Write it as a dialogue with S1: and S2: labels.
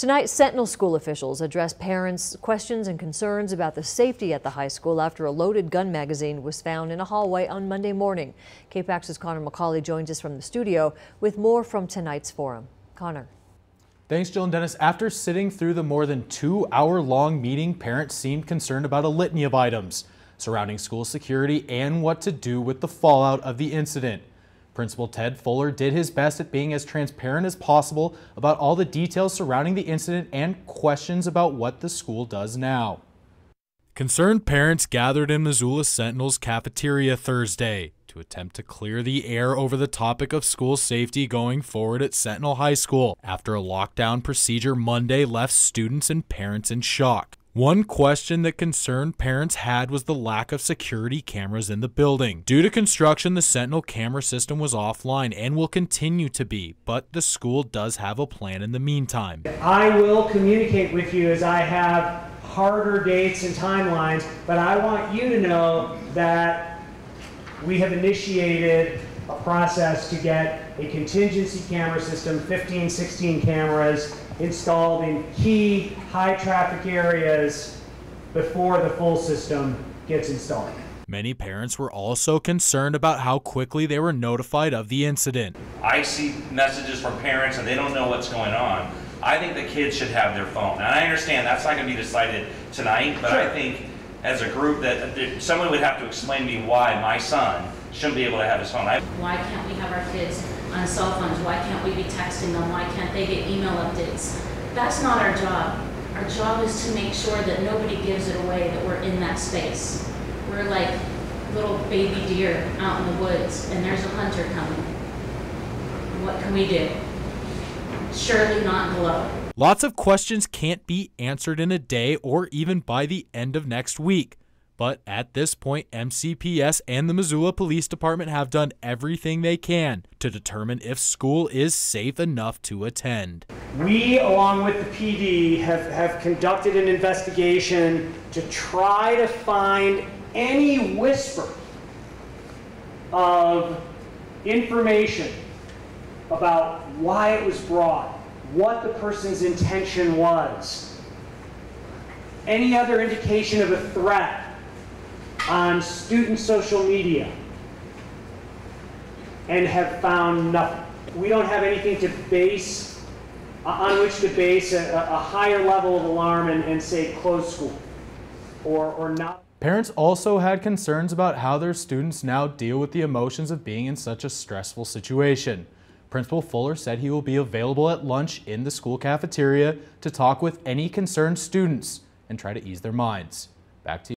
S1: Tonight, Sentinel school officials addressed parents' questions and concerns about the safety at the high school after a loaded gun magazine was found in a hallway on Monday morning. KTVH's Connor McCauley joins us from the studio with more from tonight's forum. Connor.
S2: Thanks, Jill and Dennis. After sitting through the more than 2-hour-long meeting, parents seemed concerned about a litany of items surrounding school security and what to do with the fallout of the incident. Principal Ted Fuller did his best at being as transparent as possible about all the details surrounding the incident and questions about what the school does now. Concerned parents gathered in Missoula Sentinel's cafeteria Thursday to attempt to clear the air over the topic of school safety going forward at Sentinel High School after a lockdown procedure Monday left students and parents in shock. One question that concerned parents had was the lack of security cameras in the building. Due to construction, the Sentinel camera system was offline and will continue to be, but the school does have a plan in the meantime.
S3: I will communicate with you as I have harder dates and timelines, but I want you to know that we have initiated a process to get a contingency camera system, 15, 16 cameras, installed in key high traffic areas before the full system gets installed.
S2: Many parents were also concerned about how quickly they were notified of the incident.
S4: I see messages from parents and they don't know what's going on. I think the kids should have their phone. And I understand that's not going to be decided tonight, but sure. I think as a group that someone would have to explain to me why my son shouldn't be able to have his phone.
S5: Why can't we have our kids on cell phones? Why can't we be texting them? Why can't they get email updates? That's not our job. Our job is to make sure that nobody gives it away, that we're in that space. We're like little baby deer out in the woods and there's a hunter coming. What can we do? Surely not glow.
S2: Lots of questions can't be answered in a day or even by the end of next week. But at this point, MCPS and the Missoula Police Department have done everything they can to determine if school is safe enough to attend.
S3: We, along with the PD, have conducted an investigation to try to find any whisper of information about why it was brought, what the person's intention was, any other indication of a threat on student social media, and have found nothing. We don't have anything to base, on which to base a higher level of alarm and say close school or not.
S2: Parents also had concerns about how their students now deal with the emotions of being in such a stressful situation. Principal Fuller said he will be available at lunch in the school cafeteria to talk with any concerned students and try to ease their minds. Back to you.